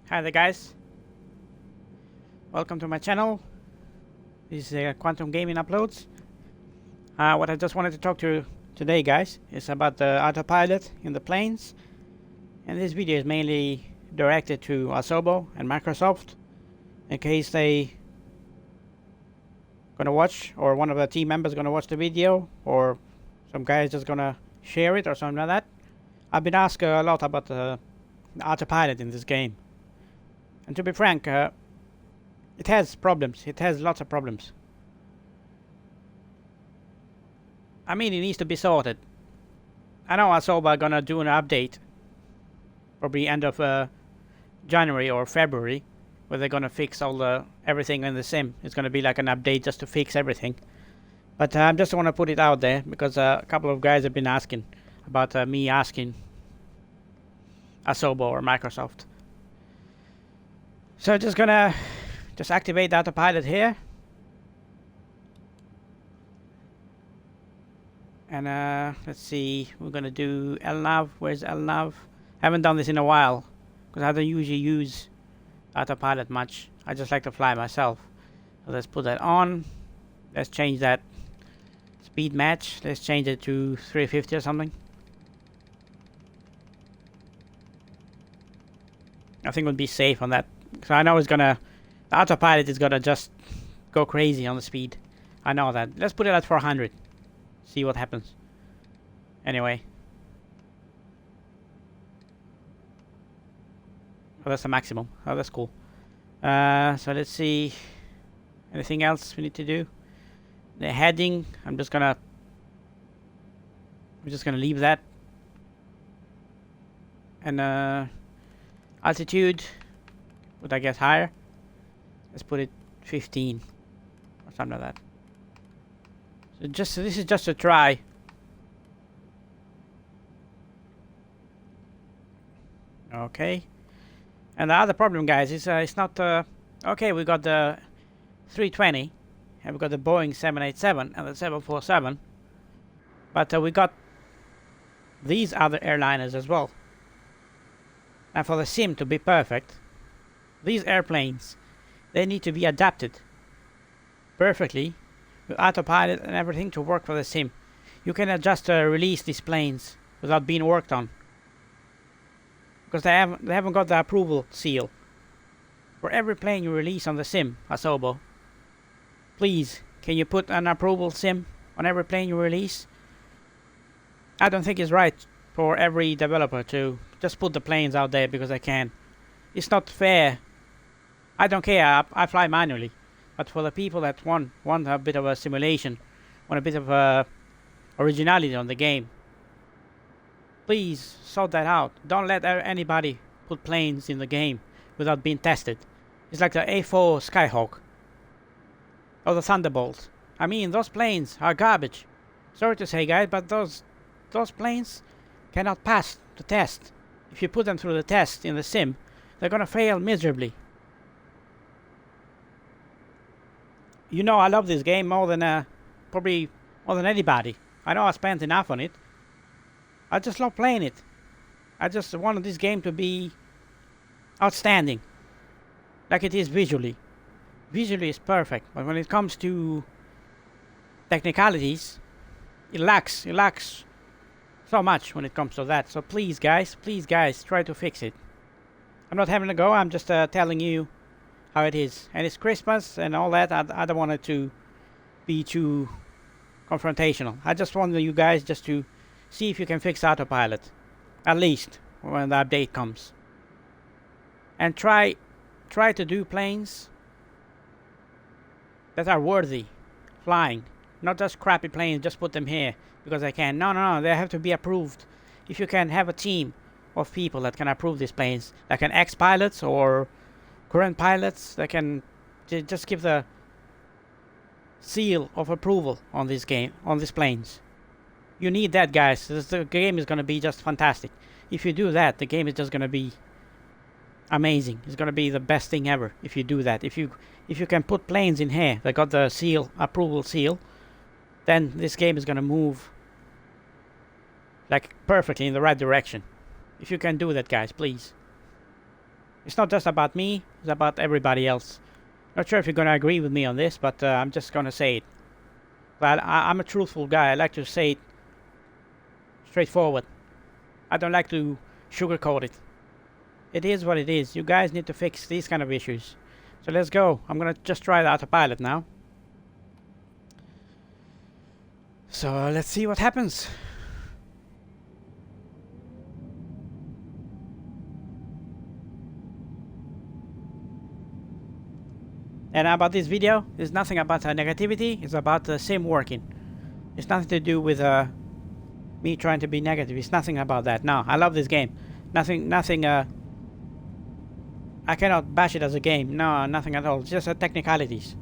Hi there guys, welcome to my channel. This is Quantum Gaming Uploads. What I just wanted to talk to you today guys is about the autopilot in the planes, and this video is mainly directed to Asobo and Microsoft in case they gonna watch, or one of the team members gonna watch the video, or some guys just gonna share it or something like that. I've been asked a lot about the autopilot in this game. And to be frank, it has problems. It has lots of problems. I mean, it needs to be sorted. I know Asoba are gonna do an update, probably end of January or February, where they're gonna fix everything in the sim. It's gonna be like an update just to fix everything. But I just want to put it out there because a couple of guys have been asking about me asking Asobo or Microsoft. So just gonna activate the autopilot here, and let's see, we're gonna do LNAV. Where's LNAV? Haven't done this in a while because I don't usually use autopilot much. I just like to fly myself. So let's put that on. Let's change that speed match. Let's change it to 350 or something. I think we'll be safe on that. So I know the autopilot is gonna just go crazy on the speed. I know that. Let's put it at 400. See what happens. Anyway. Oh, that's the maximum. Oh, that's cool. So let's see. Anything else we need to do? The heading, I'm just gonna leave that. And altitude, would I guess higher? Let's put it 15 or something like that. So this is just a try. Okay. And the other problem, guys, is it's not okay. We got the 320, and we got the Boeing 787 and the 747, but we got these other airliners as well. And for the sim to be perfect, these airplanes, they need to be adapted perfectly with autopilot and everything to work for the sim. You cannot just release these planes without being worked on, because they haven't got the approval seal for every plane you release on the sim. Asobo, please, can you put an approval sim on every plane you release? I don't think it's right for every developer to just put the planes out there because I can. It's not fair. I don't care. I fly manually, but for the people that want a bit of a simulation, want a bit of originality on the game, please sort that out. Don't let anybody put planes in the game without being tested. It's like the A4 Skyhawk or the Thunderbolt. I mean, those planes are garbage. Sorry to say, guys, but those planes cannot pass the test. If you put them through the test in the sim, they're gonna fail miserably. You know, I love this game more than probably more than anybody. I know I spent enough on it. I just love playing it. I just wanted this game to be outstanding, like it is visually. Visually it's perfect, but when it comes to technicalities, it lacks so much when it comes to that. So please guys, try to fix it. I'm not having a go, I'm just telling you how it is. And it's Christmas and all that. I don't want it to be too confrontational. I just want you guys just to see if you can fix autopilot, at least when the update comes. And try to do planes that are worthy flying. Not just crappy planes, just put them here because I can. No, they have to be approved. If you can have a team of people that can approve these planes, like an ex-pilots or current pilots, that can just give the seal of approval on this game, on these planes. You need that, guys. The game is going to be just fantastic. If you do that, the game is just going to be amazing. It's going to be the best thing ever if you do that. If you can put planes in here that got the seal, approval seal, then this game is going to move like perfectly in the right direction. If you can do that, guys, please. It's not just about me, it's about everybody else. Not sure if you're gonna agree with me on this, but I'm just gonna say it. But I'm a truthful guy. I like to say it straightforward. I don't like to sugarcoat it. It is what it is. You guys need to fix these kind of issues. So let's go. I'm gonna just try the autopilot now. So let's see what happens. And about this video, it's nothing about negativity. It's about the sim working. It's nothing to do with me trying to be negative. It's nothing about that. No, I love this game. Nothing. I cannot bash it as a game. No, nothing at all. It's just technicalities.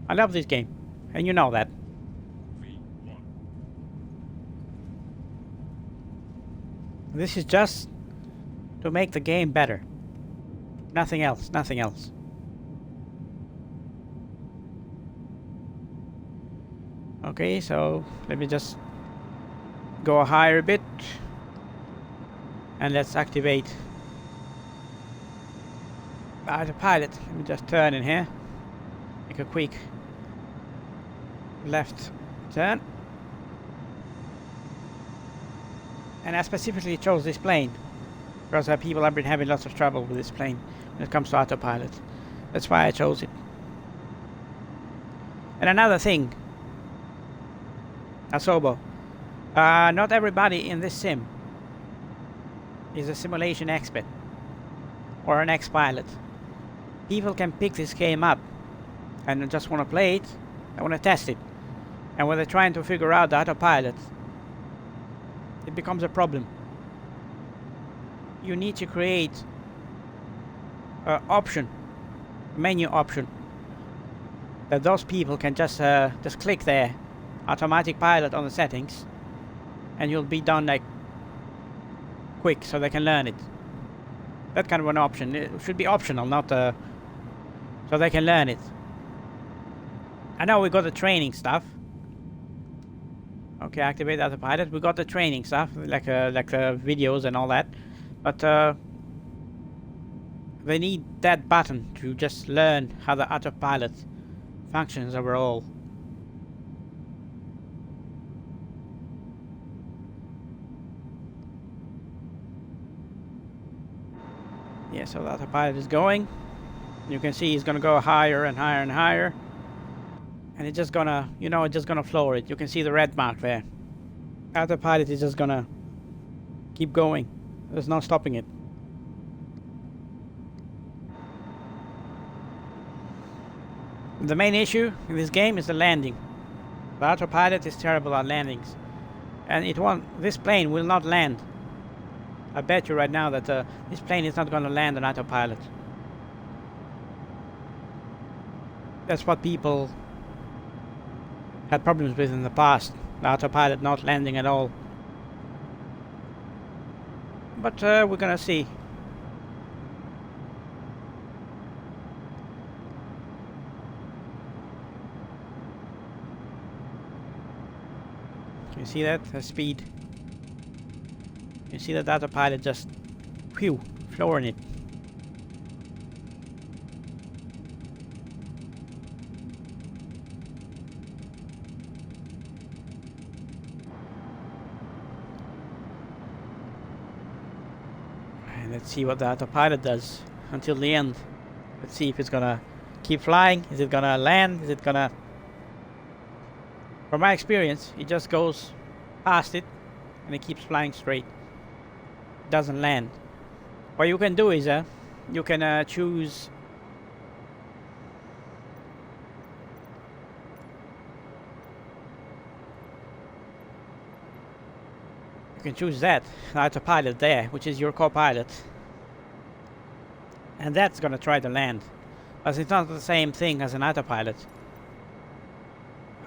I love this game, and you know that. This is just to make the game better. Nothing else. Nothing else. Okay, so let me just go higher a bit. And let's activate Autopilot. Let me just turn in here. Make a quick left turn. And I specifically chose this plane because people have been having lots of trouble with this plane when it comes to Autopilot. That's why I chose it. And another thing, Asobo. Not everybody in this sim is a simulation expert or an ex-pilot. People can pick this game up and just want to play it, they want to test it. And when they're trying to figure out the autopilot, it becomes a problem. You need to create an option, menu option, that those people can just click there, automatic pilot on the settings, and you'll be done like quick, so they can learn it. That kind of an option. It should be optional, not so they can learn it. I know we got the training stuff. Okay, activate autopilot. We got the training stuff, like videos and all that, but they need that button to just learn how the autopilot functions overall. Yeah, so the autopilot is going. You can see he's gonna go higher and higher and higher. And it's just gonna, it's just gonna floor it. You can see the red mark there. Autopilot is just gonna keep going. There's no stopping it. The main issue in this game is the landing. The autopilot is terrible at landings. And this plane will not land. I bet you right now that this plane is not gonna land on autopilot. That's what people had problems with in the past. The autopilot not landing at all. But we're gonna see. Can you see that? The speed. You see that autopilot just flooring it. And let's see what the autopilot does until the end. Let's see if it's gonna keep flying. Is it gonna land? Is it gonna... From my experience, it just goes past it and it keeps flying straight. Doesn't land. What you can do is you can choose that autopilot there, which is your co-pilot, and that's gonna try to land, but it's not the same thing as an autopilot.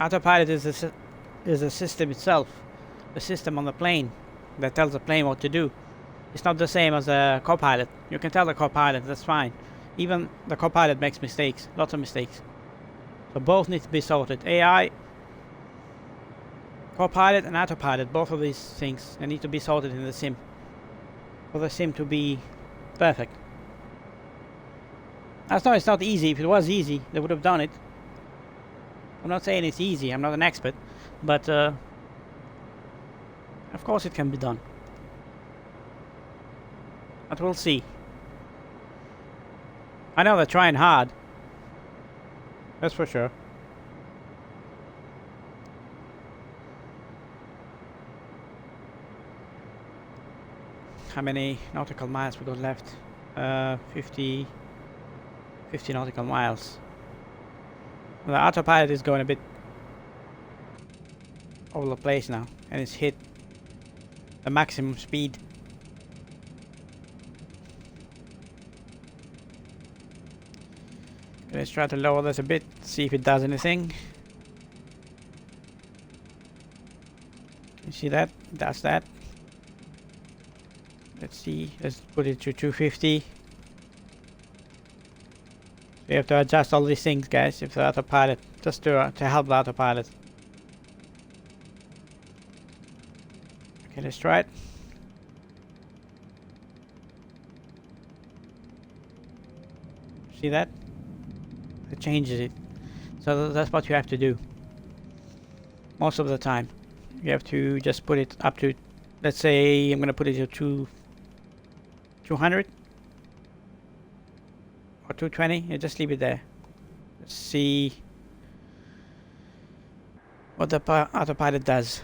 Autopilot is a system itself, the system on the plane that tells the plane what to do. It's not the same as a co-pilot. You can tell the co-pilot, that's fine. Even the co-pilot makes mistakes, lots of mistakes. So both need to be sorted. AI, co-pilot and autopilot, both of these things, they need to be sorted in the sim. For the sim to be perfect. That's not, it's not easy. If it was easy, they would have done it. I'm not saying it's easy. I'm not an expert. But, of course it can be done. But we'll see. I know they're trying hard. That's for sure. How many nautical miles we got left? 50 nautical miles. The autopilot is going a bit all over the place now, and it's hit the maximum speed. Let's try to lower this a bit, see if it does anything. You see that? It does that. Let's see, let's put it to 250. We have to adjust all these things, guys, if the autopilot, just to help the autopilot. Okay, let's try it. See that? It changes it. So that's what you have to do. Most of the time. You have to just put it up to, let's say, I'm going to put it to 200. Or 220, yeah, just leave it there. Let's see what the autopilot does.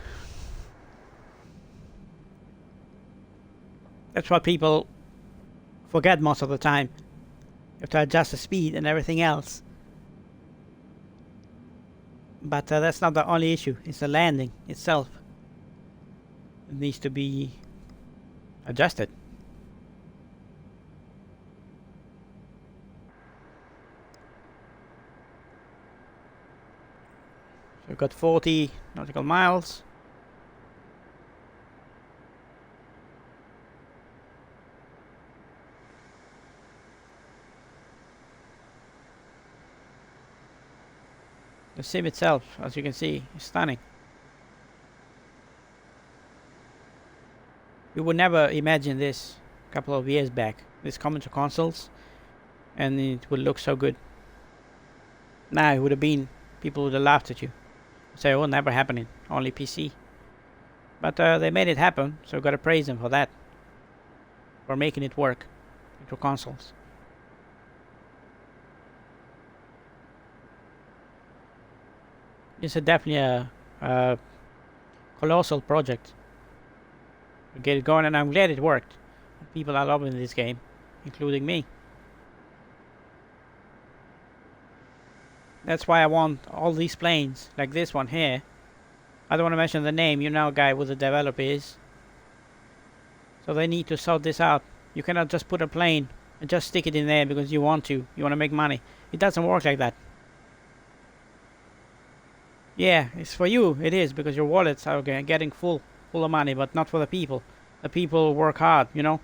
That's what people forget most of the time. You have to adjust the speed and everything else. But that's not the only issue. It's the landing itself. It needs to be adjusted. We've got 40 nautical miles. The sim itself, as you can see, is stunning. We would never imagine this a couple of years back. This coming to consoles, and it would look so good. Now it would have been, people would have laughed at you. Say, oh, never happening, only PC. But they made it happen, so we've got to praise them for that. For making it work into consoles. It's definitely a colossal project to get it going, and I'm glad it worked. People are loving this game, including me. That's why I want all these planes, like this one here. I don't want to mention the name, you know, guy, who the developer is. So they need to sort this out. You cannot just put a plane and just stick it in there because you want to. You want to make money. It doesn't work like that. Yeah, it's for you. It is, because your wallets are getting full of money, but not for the people. The people work hard, you know.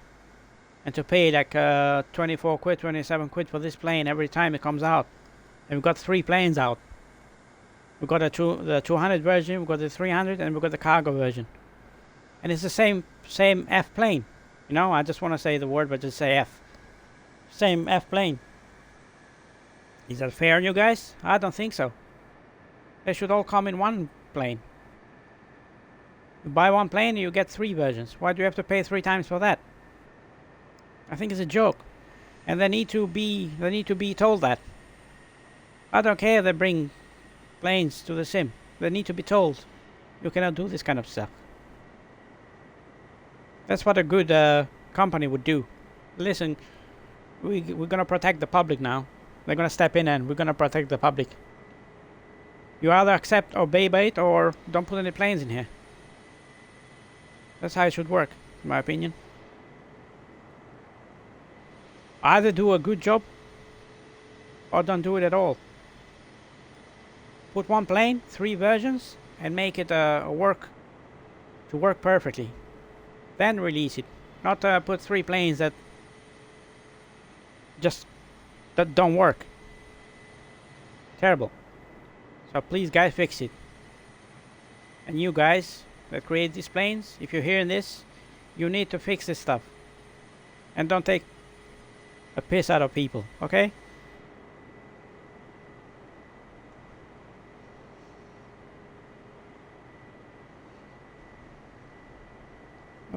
And to pay like 24 quid, 27 quid for this plane every time it comes out. And we've got 3 planes out. We've got the 200 version, we've got the 300, and we've got the cargo version. And it's the same F plane. You know, I just want to say the word, but just say F. Same F plane. Is that fair, you guys? I don't think so. They should all come in one plane. You buy one plane, you get 3 versions. Why do you have to pay 3 times for that? I think it's a joke. And they need to be told that. I don't care if they bring planes to the sim. They need to be told. You cannot do this kind of stuff. That's what a good company would do. Listen, we're gonna protect the public now. They're gonna step in and we're gonna protect the public. You either accept or obey it, or don't put any planes in here. That's how it should work, in my opinion. Either do a good job or don't do it at all. Put one plane, 3 versions, and make it work perfectly. Then release it. Not put 3 planes that don't work. Terrible. So please, guys, fix it. And you guys that create these planes, if you're hearing this, you need to fix this stuff. And don't take a piss out of people, okay?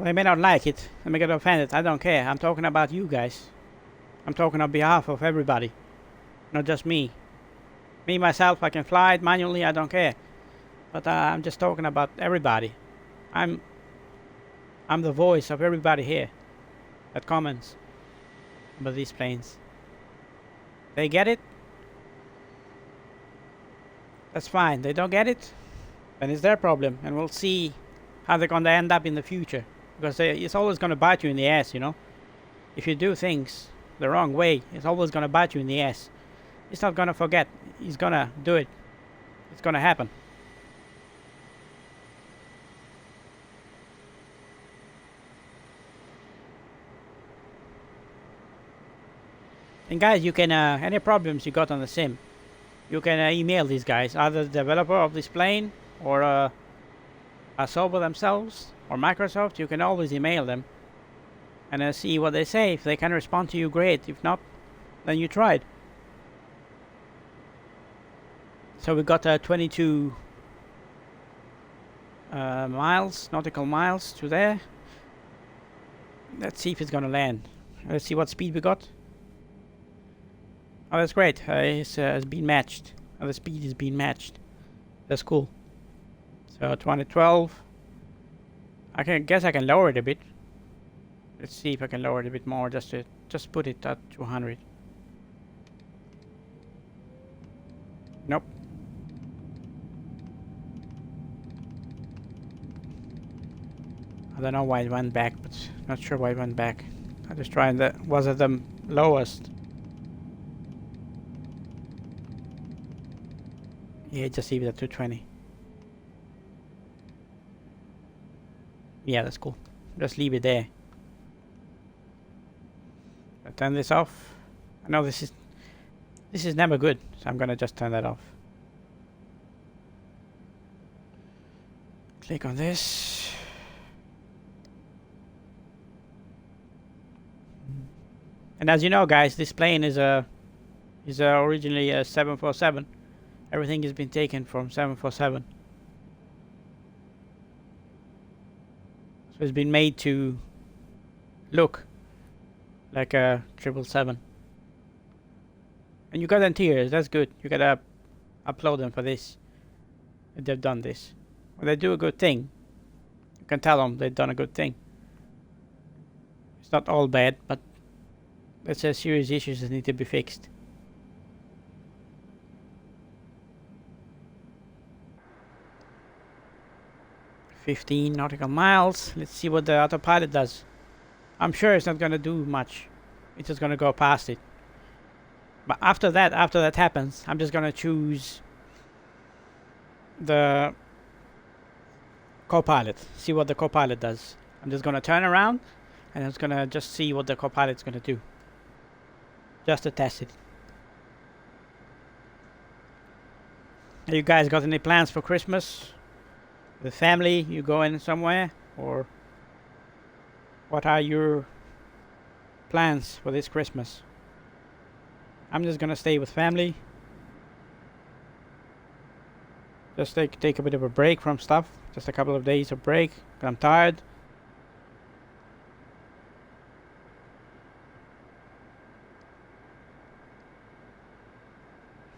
They may not like it. They may get offended. I don't care. I'm talking about you guys. I'm talking on behalf of everybody. Not just me. Me, myself, I can fly it manually. I don't care. But I'm just talking about everybody. I'm the voice of everybody here that comments about these planes. They get it? That's fine. They don't get it? Then it's their problem. And we'll see how they're going to end up in the future. Because it's always going to bite you in the ass, you know? If you do things the wrong way, it's always going to bite you in the ass. He's not going to forget. He's going to do it. It's going to happen. And guys, you can, any problems you got on the sim, you can email these guys, either the developer of this plane or Asobo themselves or Microsoft. You can always email them and see what they say. If they can respond to you, great. If not, then you tried. So we got 22 nautical miles to there. Let's see if it's gonna land. Let's see what speed we got. Oh, that's great. It's been matched. Oh, the speed is being matched. That's cool. So 212. Guess I can lower it a bit. Let's see if I can lower it a bit more. Just put it at 200. Nope. I don't know why it went back, but not sure why it went back. I just tried that. Was it the lowest? Yeah, just leave it at 220. Yeah, that's cool. Just leave it there. I'll turn this off. I know this is never good, so I'm gonna just turn that off. Click on this. And as you know, guys, this plane is originally a 747. Everything has been taken from 747. So it's been made to look like a 777. And you got interiors, that's good. You gotta upload them for this. They've done this. When they do a good thing, you can tell them they've done a good thing. It's not all bad, but there's serious issues that need to be fixed. $15 nautical miles. Let's see what the autopilot does. I'm sure it's not gonna do much. It's just gonna go past it. But after that happens, I'm just gonna choose the co-pilot. See what the co-pilot does. I'm just gonna turn around and I'm just gonna see what the co-pilot's gonna do. Just to test it. Have you guys got any plans for Christmas? With family, you going somewhere? Or what are your plans for this Christmas? I'm just gonna stay with family. Just take a bit of a break from stuff. Just a couple of days of break. I'm tired.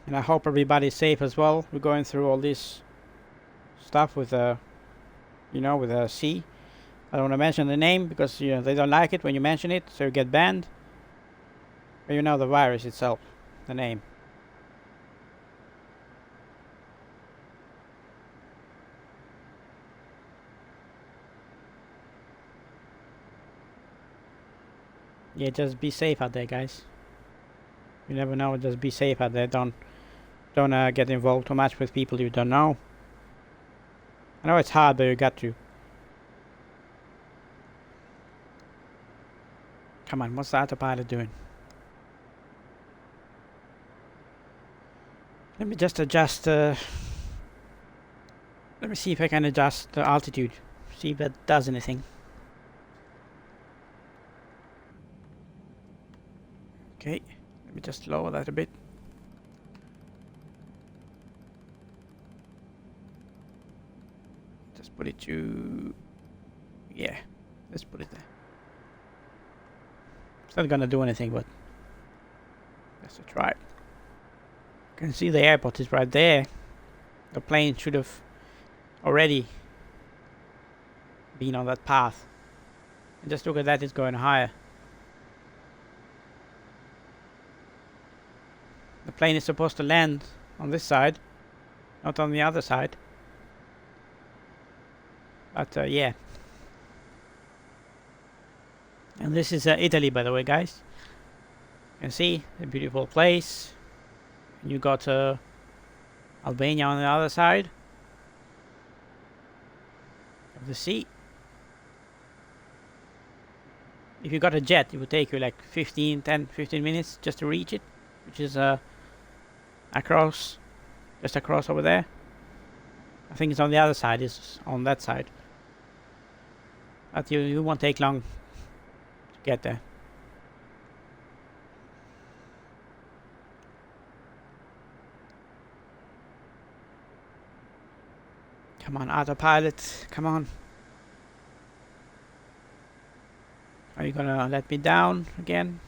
And I hope everybody's safe as well. We're going through all this stuff with with a C. I don't want to mention the name because they don't like it when you mention it, so you get banned. But you know the virus itself, the name. Yeah, just be safe out there, guys. You never know. Just be safe out there. Don't get involved too much with people you don't know. I know it's hard, but you got to. Come on, what's the autopilot doing? Let me just adjust. Let me see if I can adjust the altitude. See if that does anything. Okay, let me just lower that a bit. Just put it to, yeah, Let's put it there. It's not gonna do anything, but let's try it. You can see the airport is right there. The plane should have already been on that path. And just look at that, it's going higher. The plane is supposed to land on this side, not on the other side. But yeah. And this is Italy, by the way, guys. You can see a beautiful place. And you got Albania on the other side of the sea. If you got a jet, it would take you like 10, 15 minutes just to reach it, which is across, just across over there. I think it's on the other side, it's on that side. But you won't take long to get there. Come on, autopilot, come on. Are you gonna let me down again?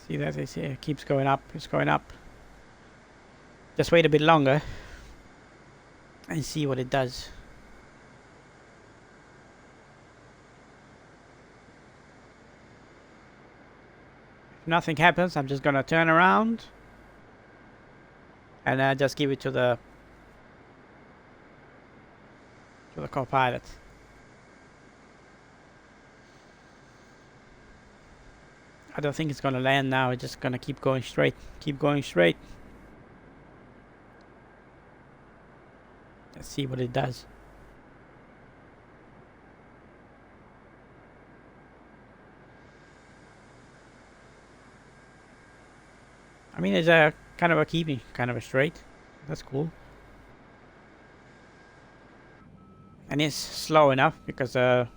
See that? It keeps going up, it's going up. Just wait a bit longer and see what it does. If nothing happens, I'm just gonna turn around and just give it to the co-pilot. I don't think it's gonna land now. It's just gonna keep going straight. Keep going straight. Let's see what it does. I mean, it's a kind of a keeping, kind of a straight. That's cool. And it's slow enough because of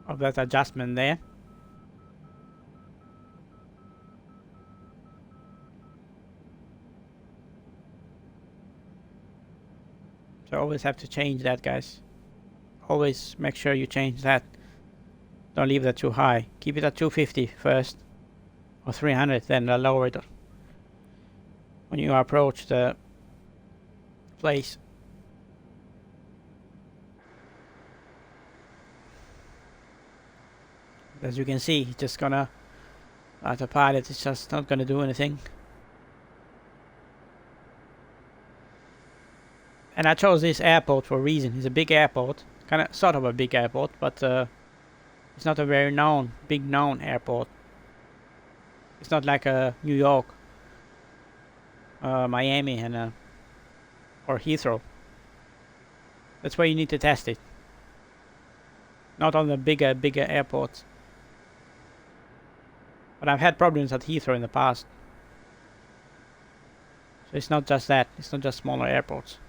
that adjustment there. So always have to change that, guys. Always make sure you change that. Don't leave that too high. Keep it at 250 first. Or 300, then lower it when you approach the place. As you can see, it's just gonna... Autopilot is just not gonna do anything. And I chose this airport for a reason. It's a big airport. Kind of, sort of a big airport, but it's not a very big known airport. It's not like New York, Miami, and or Heathrow. That's where you need to test it. Not on the bigger airports. But I've had problems at Heathrow in the past. So it's not just that. It's not just smaller airports.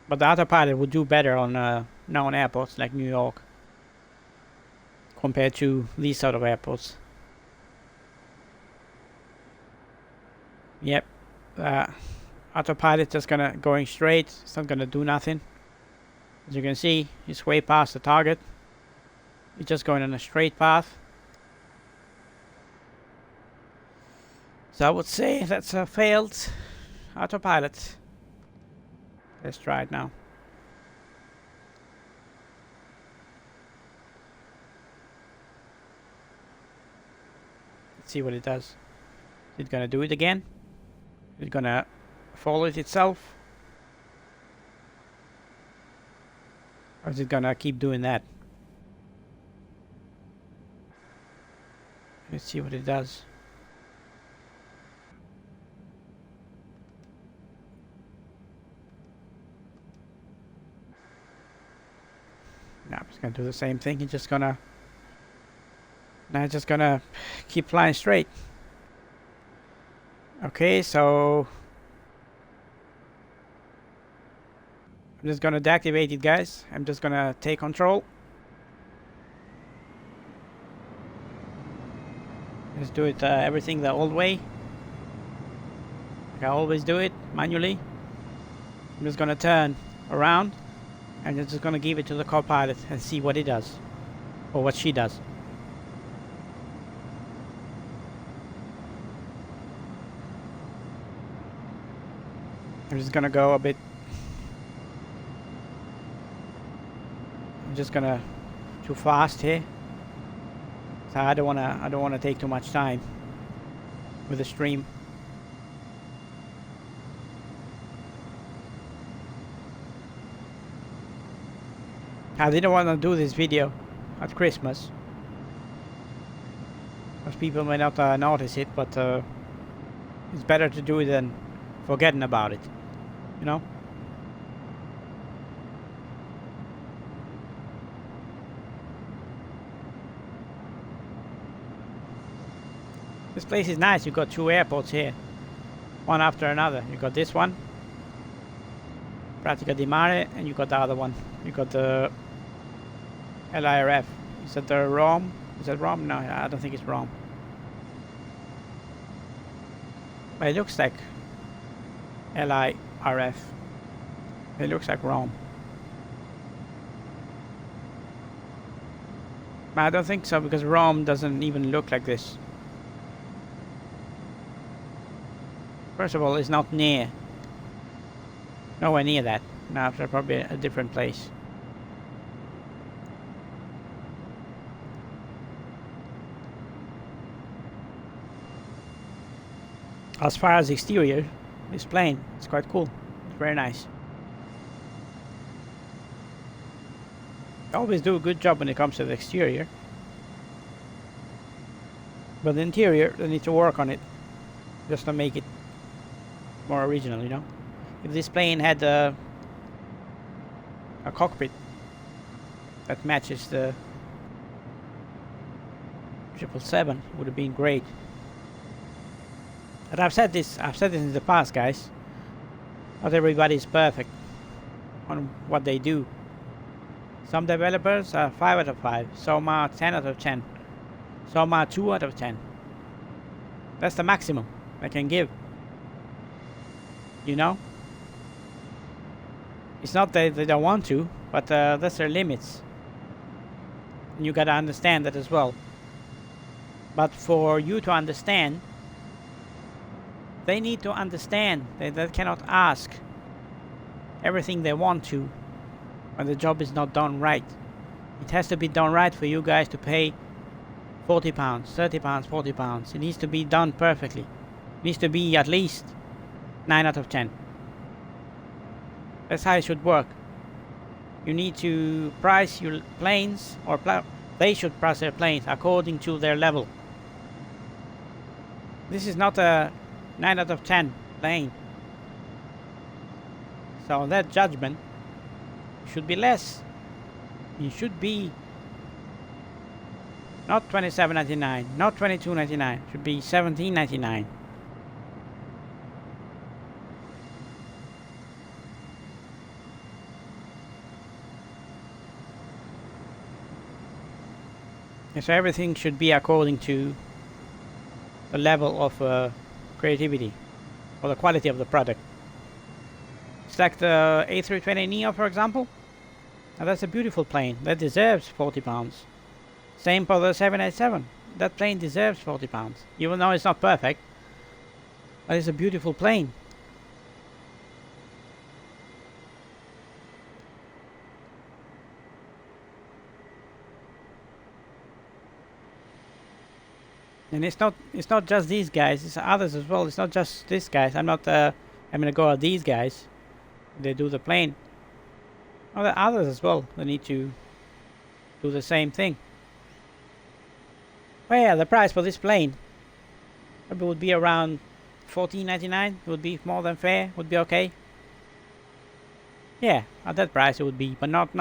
But the autopilot would do better on known airports like New York compared to these sort of airports. Yep. Autopilot just going straight. It's not gonna do nothing. As you can see, it's way past the target. It's just going on a straight path. So I would say that's a failed autopilot. Let's try it now. Let's see what it does. Is it gonna do it again? Is it gonna follow it itself? Or is it gonna keep doing that? Let's see what it does. No, it's gonna do the same thing. It's just gonna... Now it's just gonna keep flying straight. Okay, so... I'm just gonna deactivate it, guys. I'm just gonna take control. Just do it everything the old way. Like I always do it, manually. I'm just gonna turn around and I'm just gonna give it to the co-pilot and see what he does. Or what she does. I'm just gonna go a bit. I'm just gonna too fast here. So I don't wanna take too much time with the stream. I didn't want to do this video at Christmas, because people may not notice it, but it's better to do it than forgetting about it, you know? This place is nice. You've got two airports here, one after another. You got this one, Pratica di Mare, and you got the other one. You got the LIRF. Is that the Rome? Is that Rome? No, I don't think it's Rome. But it looks like LIRF. It looks like Rome. But I don't think so, because Rome doesn't even look like this. First of all, it's not near. Nowhere near that. No, it's probably a different place. As far as the exterior, this plane, it's quite cool. It's very nice. They always do a good job when it comes to the exterior. But the interior, they need to work on it. Just to make it more original, you know? If this plane had a cockpit that matches the 777, it would have been great. But I've said this in the past, guys. Not everybody is perfect on what they do. Some developers are 5 out of 5, some are 10 out of 10, some are 2 out of 10. That's the maximum I can give. You know? It's not that they don't want to, but that's their limits. And you gotta understand that as well. But for you to understand, they need to understand. They cannot ask everything they want to when the job is not done right. It has to be done right for you guys to pay £40, £30, £40. It needs to be done perfectly. It needs to be at least 9 out of 10. That's how it should work. You need to price your planes, or they should price their planes according to their level. This is not a 9 out of 10 plane. So that judgment should be less. It should be not $27.99, not $22.99. It should be $17.99. So everything should be according to the level of creativity or the quality of the product. It's like the A320neo, for example. Now that's a beautiful plane. That deserves £40. Same for the 787. That plane deserves £40. Even though it's not perfect, but it's a beautiful plane. And it's not just these guys, it's others as well. It's not just these guys. I'm gonna go at these guys. They do the plane. Oh, there are others as well. They need to do the same thing. Well, yeah, the price for this plane probably would be around $14.99. It would be more than fair. Would be okay. Yeah, at that price it would be, but not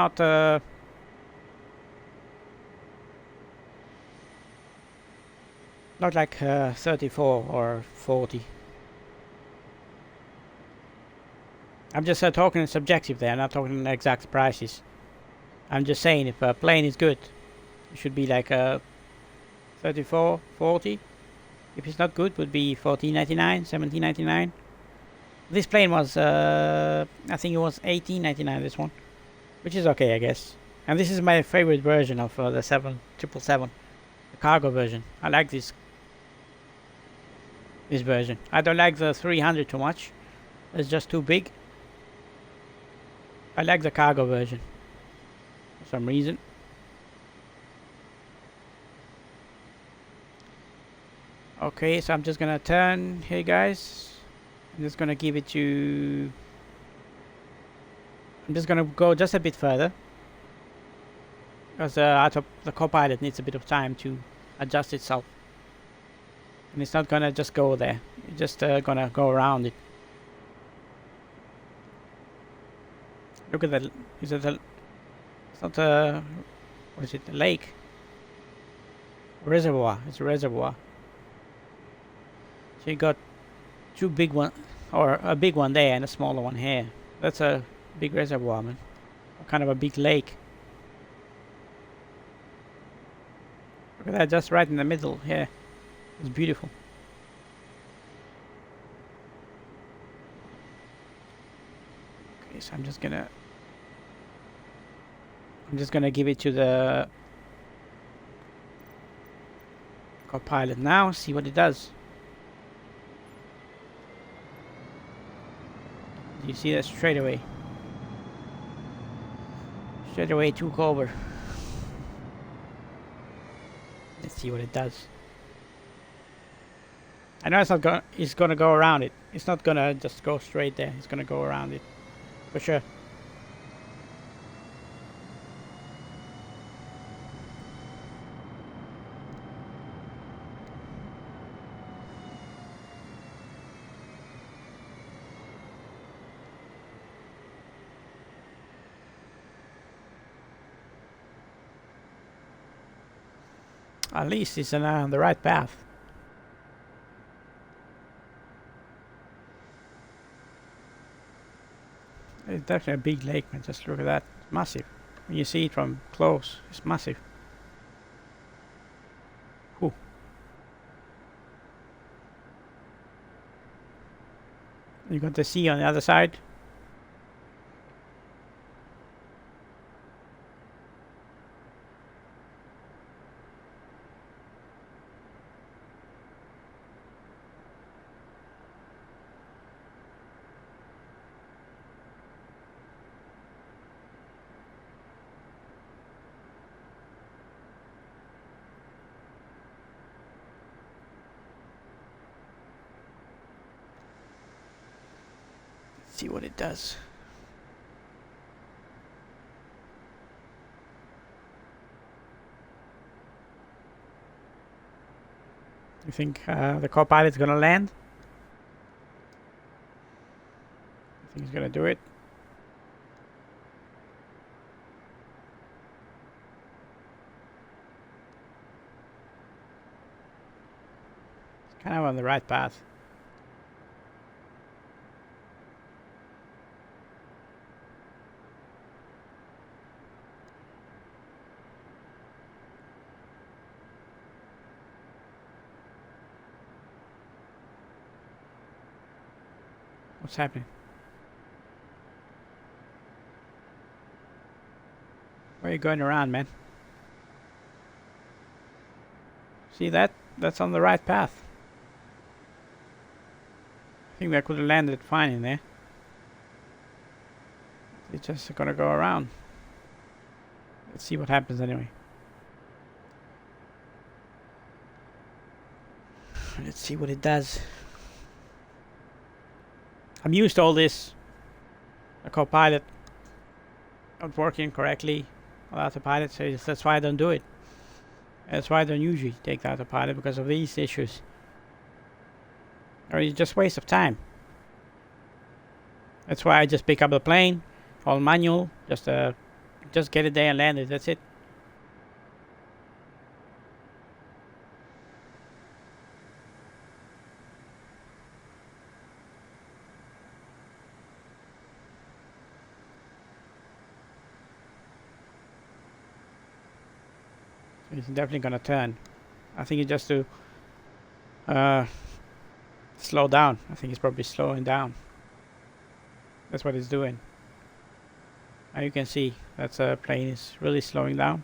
like 34 or 40. I'm just talking subjective there. I'm not talking exact prices. I'm just saying if a plane is good, it should be like 34, 40. If it's not good, would be 14.99, 17.99. This plane was, I think it was 18.99. This one, which is okay, I guess. And this is my favorite version of the 777, the cargo version. I like this version. I don't like the 300 too much. It's just too big. I like the cargo version for some reason. Okay, so I'm just gonna turn here, guys. I'm just gonna give it to... I'm just gonna go just a bit further, because the co-pilot needs a bit of time to adjust itself. And it's not gonna just go there. It's just gonna go around it. Look at that. Is it a... It's not a... What is it? A lake? Reservoir. It's a reservoir. So you got two big one, or a big one there and a smaller one here. That's a big reservoir, man. Kind of a big lake. Look at that, just right in the middle here. It's beautiful. Okay, so I'm just gonna give it to the co-pilot now, see what it does. You see that straight away. Straight away took over. Let's see what it does. I know it's gonna go around it. It's not gonna just go straight there. It's gonna go around it. For sure. At least it's on the right path. It's definitely a big lake, man. Just look at that. It's massive. When you see it from close, it's massive. Whew. You got the sea on the other side. See what it does. You think the co-pilot's gonna land? I think he's gonna do it. It's kind of on the right path. What's happening? Where are you going around, man? See that? That's on the right path. I think that could have landed fine in there. It's just gonna go around. Let's see what happens anyway. Let's see what it does. I'm used to all this. A co-pilot not working correctly on autopilot, so that's why I don't do it. That's why I don't usually take the autopilot, because of these issues. Or it's just waste of time. That's why I just pick up the plane, all manual, just get it there and land it. That's it. It's definitely gonna turn. I think it's just to slow down. I think it's probably slowing down. That's what it's doing. Now you can see that the plane is really slowing down.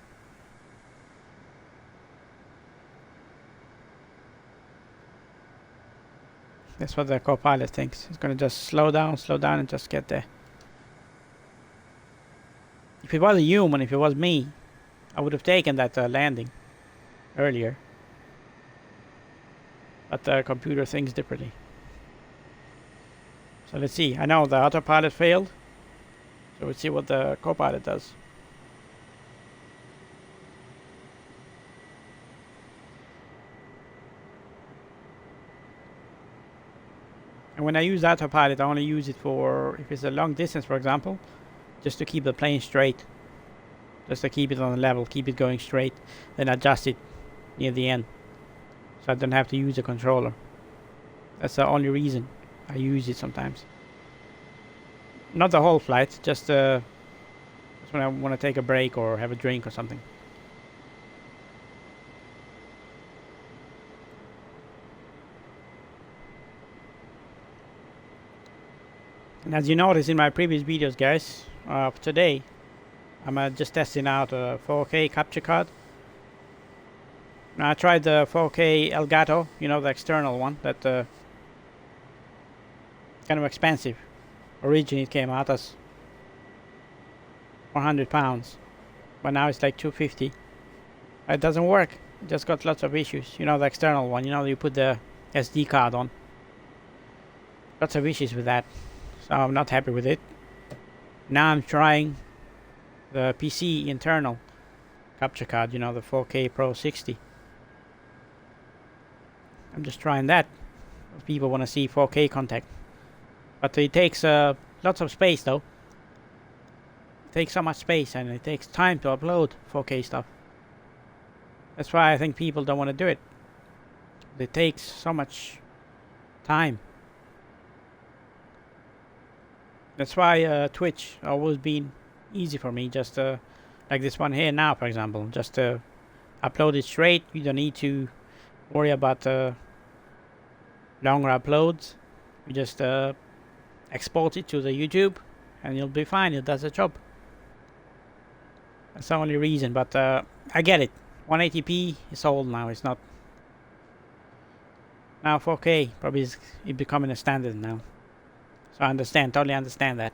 That's what the co-pilot thinks. It's gonna just slow down, and just get there. If it was a human, if it was me, I would have taken that landing earlier. But the computer thinks differently. So let's see. I know the autopilot failed. So let's see what the co-pilot does. And when I use autopilot, I only use it for if it's a long distance, for example, just to keep the plane straight. Just to keep it on the level, keep it going straight, then adjust it near the end. So I don't have to use a controller. That's the only reason I use it sometimes. Not the whole flight, just when I want to take a break or have a drink or something. And as you noticed in my previous videos, guys, today I'm just testing out a 4K capture card. Now I tried the 4K Elgato, you know, the external one, that kind of expensive. Originally it came out as £400, but now it's like $250. It doesn't work. It just got lots of issues. You know, the external one, you know, you put the SD card on. Lots of issues with that. So I'm not happy with it. Now I'm trying the PC internal capture card, you know, the 4K Pro 60. I'm just trying that. If people want to see 4K content. But it takes lots of space though. It takes so much space and it takes time to upload 4K stuff. That's why I think people don't want to do it. It takes so much time. That's why Twitch always been easy for me. Just like this one here now, for example. Just upload it straight. You don't need to worry about longer uploads. You just export it to the YouTube and you'll be fine. It does the job. That's the only reason. But I get it. 180p is old now. It's not. Now 4K probably is becoming a standard now. So I understand, totally understand that.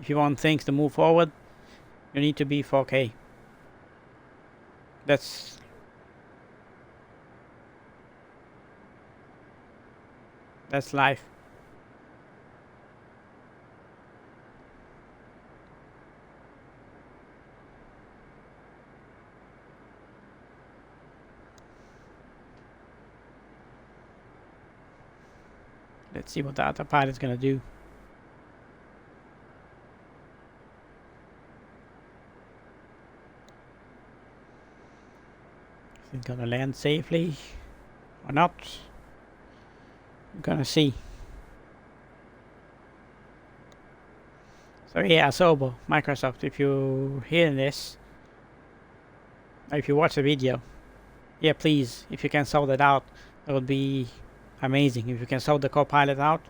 If you want things to move forward, you need to be 4K. That's life. Let's see what the autopilot is gonna do. Is it gonna land safely or not? We're gonna see. So yeah, Asobo, Microsoft, if you're hearing this, or if you watch the video, yeah, please, if you can sort it out, that would be amazing. If you can sort the co-pilot out,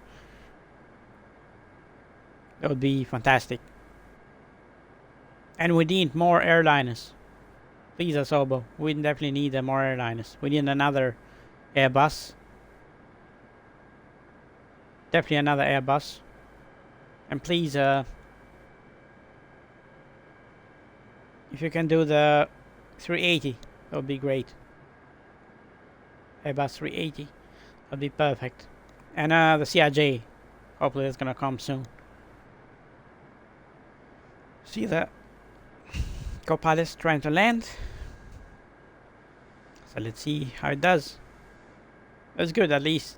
that would be fantastic. And we need more airliners. Please, Asobo, we definitely need more airliners. We need another Airbus. Definitely another Airbus. And please, if you can do the 380, that would be great. Airbus 380, that'd be perfect. And the CRJ, hopefully it's gonna come soon. See the co-pilot's trying to land. So let's see how it does. That's good, at least.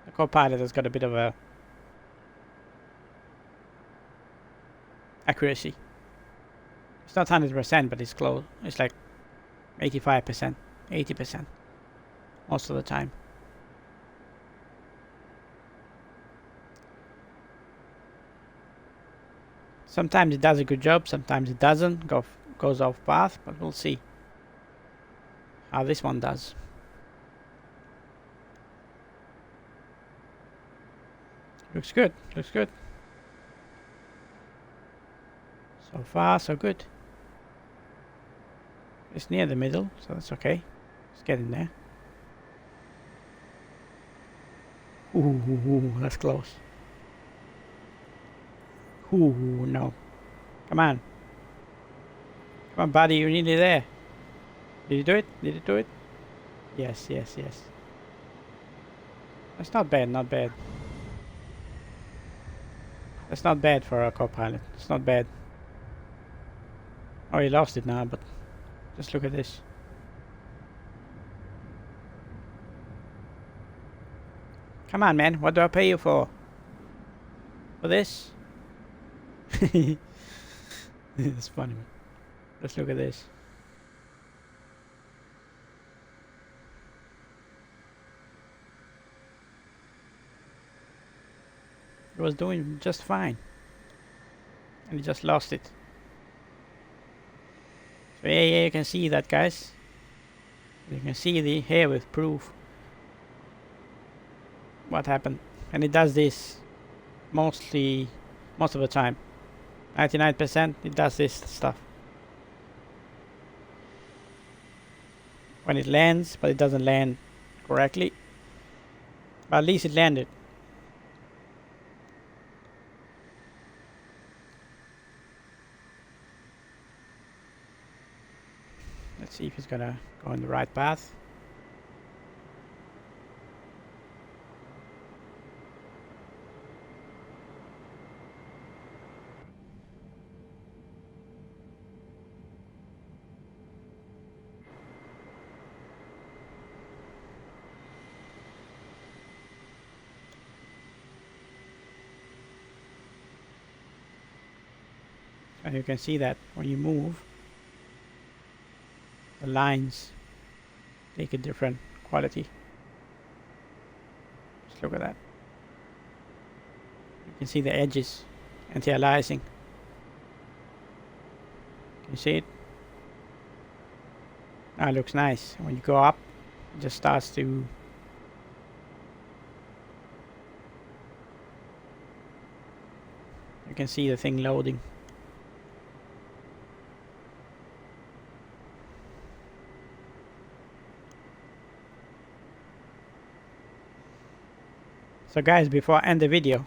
The co-pilot has got a bit of a accuracy. It's not 100%, but it's close. It's like 85%, 80% most of the time. Sometimes it does a good job, sometimes it doesn't, goes off path, but we'll see how this one does. Looks good. Looks good. So far, so good. It's near the middle, so that's okay. Let's get in there. Ooh, that's close. Ooh, no. Come on. Come on, buddy, you're nearly there. Did you do it? Did you do it? Yes, yes, yes. That's not bad, not bad. That's not bad for a co-pilot. It's not bad. Oh, he lost it now, but just look at this. Come on, man. What do I pay you for? For this? It's funny. Let's look at this. It was doing just fine. And he just lost it. So yeah, you can see that, guys. You can see the here with proof what happened. And it does this most of the time. 99% it does this stuff. When it lands, but it doesn't land correctly. But at least it landed. Let's see if it's gonna go on the right path. And you can see that when you move, the lines take a different quality. Just look at that. You can see the edges anti-aliasing. Can you see it? Now it looks nice. When you go up, it just starts to you can see the thing loading. So guys, before I end the video,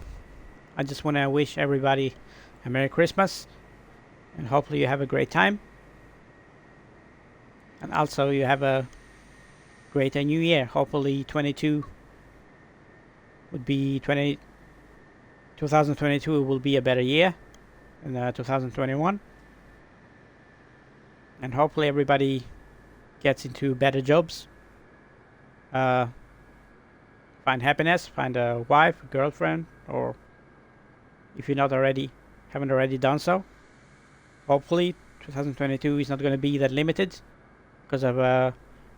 I just want to wish everybody a Merry Christmas, and hopefully you have a great time, and also you have a great New Year. Hopefully 2022 will be a better year than 2021, and hopefully everybody gets into better jobs, find happiness, find a wife, a girlfriend, or if you're not already, haven't already done so. Hopefully 2022 is not going to be that limited because of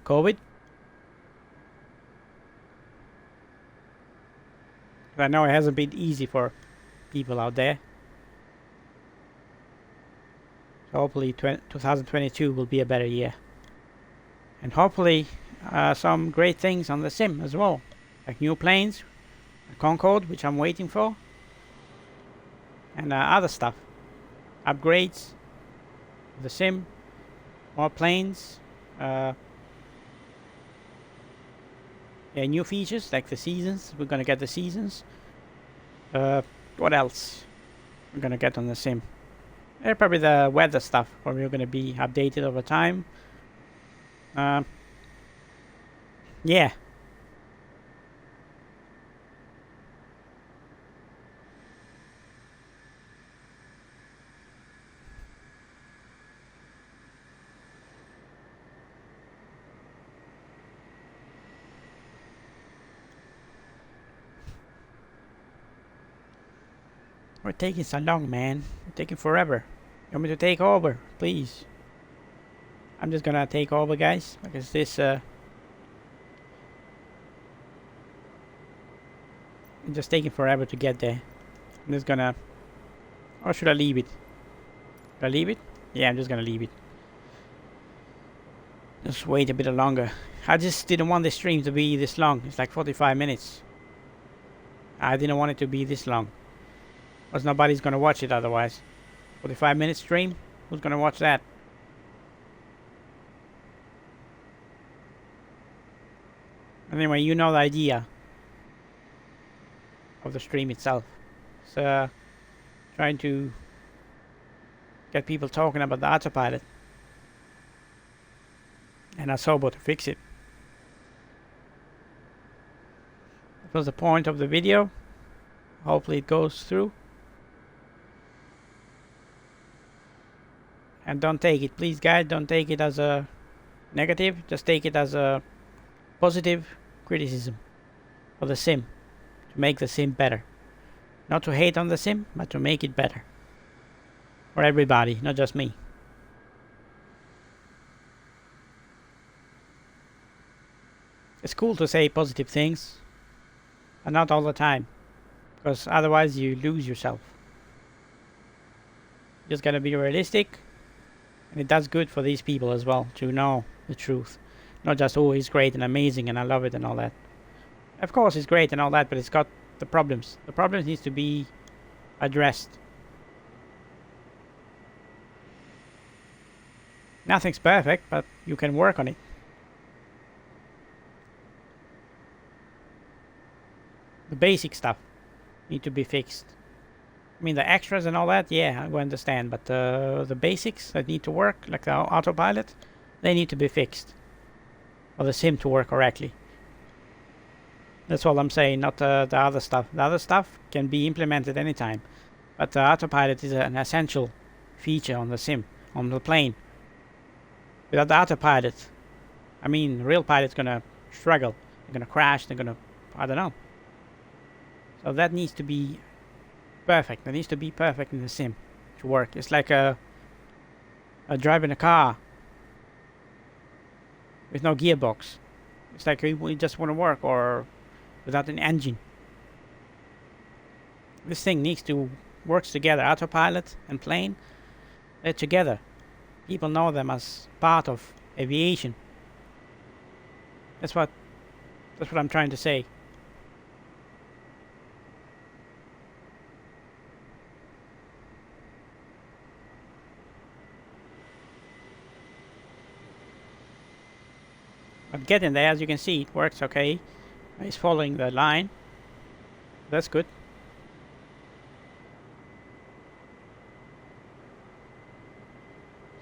COVID. I know it hasn't been easy for people out there. So hopefully 2022 will be a better year. And hopefully some great things on the sim as well. Like new planes, a Concorde, which I'm waiting for, and other stuff, upgrades, the sim, more planes, yeah, new features like the seasons. We're gonna get the seasons. What else we're gonna get on the sim? Probably the weather stuff. Probably gonna be updated over time. Yeah. We're taking so long, man. We're taking forever. You want me to take over, please? I'm just gonna take over, guys, because this it's just taking forever to get there. I'm just gonna, or should I leave it? Should I leave it? Yeah, I'm just gonna leave it. Just wait a bit longer. I just didn't want the stream to be this long. It's like 45 minutes. I didn't want it to be this long, because nobody's gonna watch it otherwise. 45-minute stream? Who's gonna watch that? Anyway, you know the idea of the stream itself. It's trying to get people talking about the autopilot and Asobo to fix it. That was the point of the video. Hopefully it goes through. And don't take it, please guys, don't take it as a negative. Just take it as a positive criticism for the sim. To make the sim better. Not to hate on the sim, but to make it better. For everybody, not just me. It's cool to say positive things, but not all the time, because otherwise you lose yourself. You just gotta be realistic, and it does good for these people as well to know the truth. Not just, oh, he's great and amazing and I love it and all that. Of course it's great and all that, but it's got the problems. The problems needs to be addressed. Nothing's perfect, but you can work on it. The basic stuff need to be fixed. I mean, the extras and all that, yeah, I understand. But the basics that need to work, like the autopilot, they need to be fixed for the sim to work correctly. That's all I'm saying, not the other stuff. The other stuff can be implemented anytime. But the autopilot is an essential feature on the sim, on the plane. Without the autopilot, I mean, real pilot's gonna struggle. They're gonna crash, they're gonna, I don't know. So that needs to be perfect. That needs to be perfect in the sim to work. It's like a driving a car with no gearbox. It's like we just want to work, or without an engine. This thing needs to work together. Autopilot and plane, they're together. People know them as part of aviation. That's what I'm trying to say. But getting there, as you can see, it works okay. It's following the line. That's good.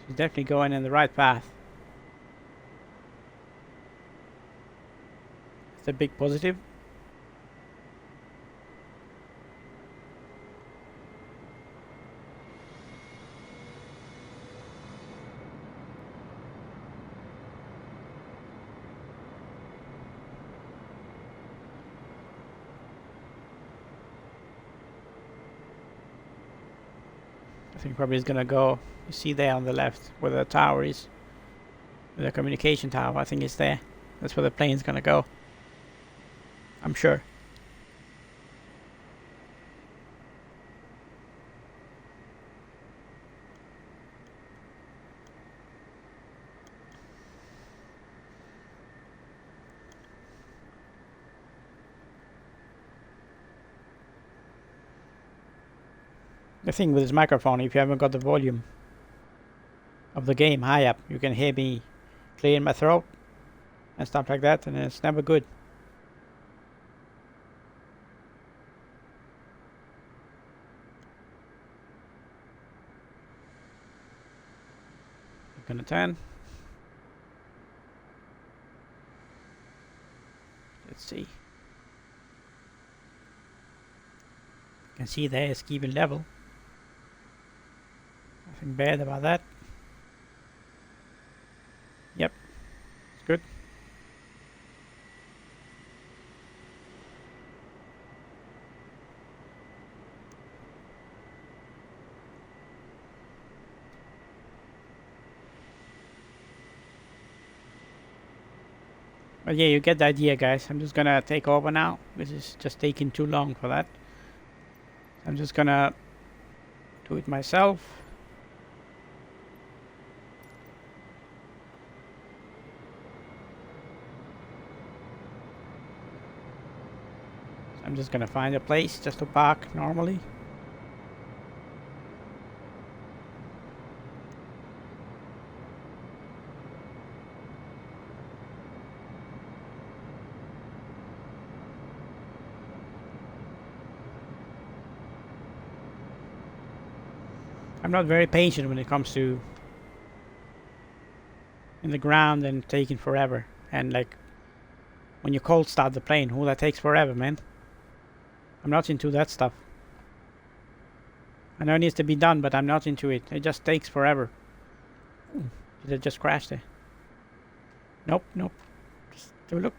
She's definitely going in the right path. It's a big positive. I think probably is gonna go. You see there on the left where the tower is, the communication tower. I think it's there. That's where the plane's gonna go. I'm sure. The thing with this microphone, if you haven't got the volume of the game high up, you can hear me clear in my throat and stuff like that, and it's never good. You're gonna turn. Let's see. You can see there it's even level. Nothing bad about that. Yep, it's good. But yeah, you get the idea, guys. I'm just gonna take over now. This is just taking too long for that. I'm just gonna do it myself. I'm just gonna find a place just to park normally. I'm not very patient when it comes to in the ground and taking forever. And like when you cold start the plane, oh, that takes forever, man. I'm not into that stuff. I know it needs to be done, but I'm not into it. It just takes forever. Did it just crash there? Nope, nope. Just have a look.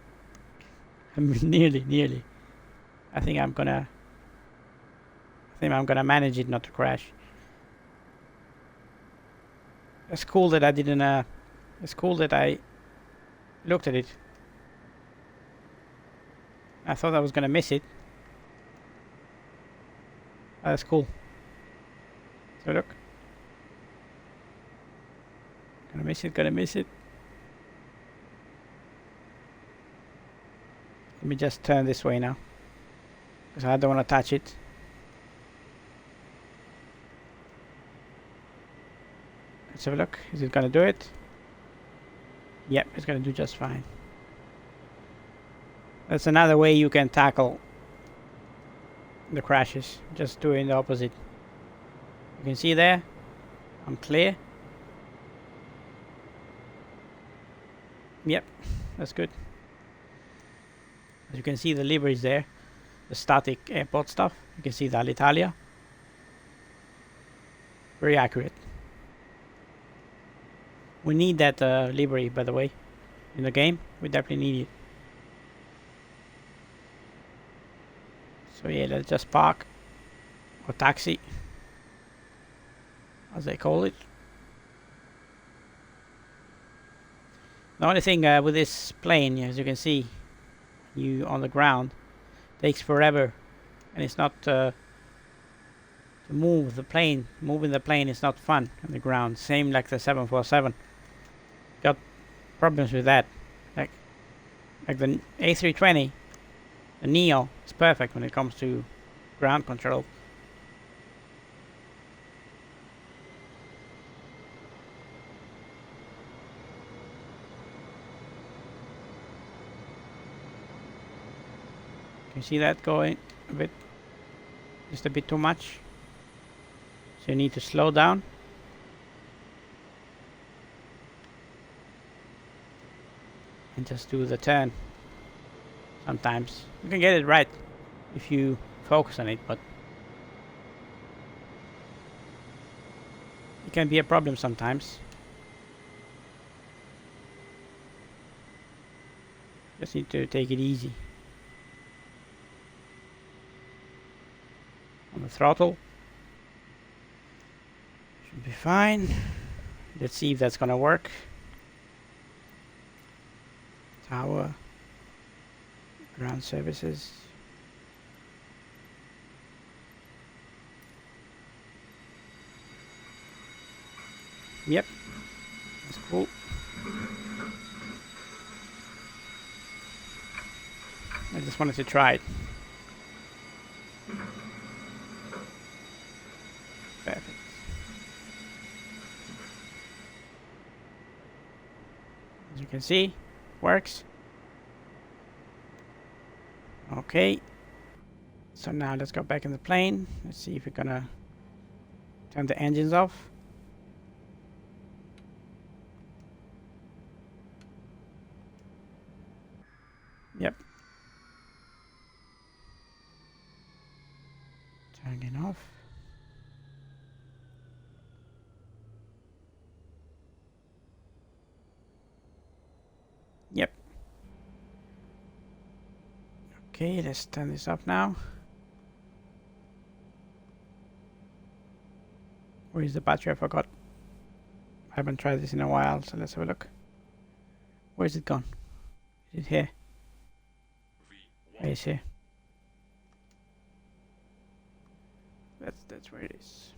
Nearly. I think I'm gonna manage it not to crash. It's cool that I didn't. It's cool that I looked at it. I thought I was gonna miss it. Oh, that's cool. So look. Gonna miss it. Let me just turn this way now, because I don't want to touch it. Let's have a look. Is it gonna do it? Yep, it's gonna do just fine. That's another way you can tackle the crashes. Just doing the opposite. You can see there, I'm clear. Yep, that's good. As you can see, the lever is there. The static airport stuff. You can see the Alitalia. Very accurate. We need that livery, by the way, in the game. We definitely need it. So yeah, let's just park. Or taxi, as they call it. The only thing with this plane, as you can see, you on the ground, takes forever. And it's not... to move the plane, moving the plane is not fun on the ground. Same like the 747. Got problems with that. Like the A320, the Neo is perfect when it comes to ground control. You see that going a bit, just a bit too much. So you need to slow down. And just do the turn. Sometimes you can get it right if you focus on it, but it can be a problem sometimes. Just need to take it easy. On the throttle. Should be fine. Let's see if that's gonna work. Tower. Ground services. Yep. That's cool. I just wanted to try it. Perfect. As you can see, works. Okay. So now let's go back in the plane. Let's see if we're gonna turn the engines off. Yep. Turning off. Yep. Okay, let's turn this off now. Where is the battery? I forgot. I haven't tried this in a while, so let's have a look. Where is it gone? Is it here? It's here. That's where it is.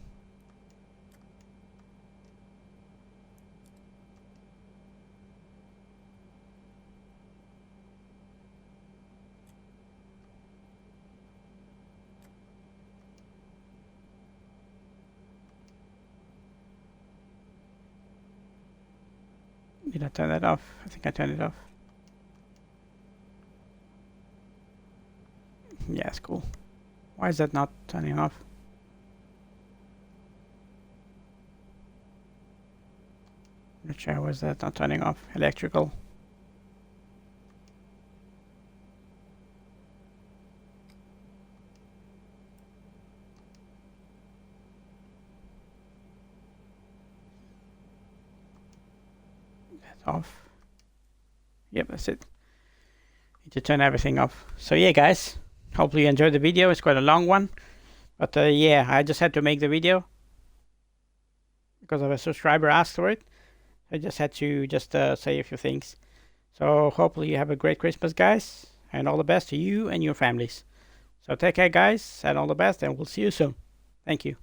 Did I turn that off? I think I turned it off. Yeah, it's cool. Why is that not turning off? Not sure why is that not turning off. Electrical. That's off. Yep, that's it. Need to turn everything off. So yeah, guys. Hopefully you enjoyed the video. It's quite a long one. But yeah, I just had to make the video because of a subscriber asked for it. I just had to say a few things. So hopefully you have a great Christmas, guys, and all the best to you and your families. So take care, guys, and all the best, and we'll see you soon. Thank you.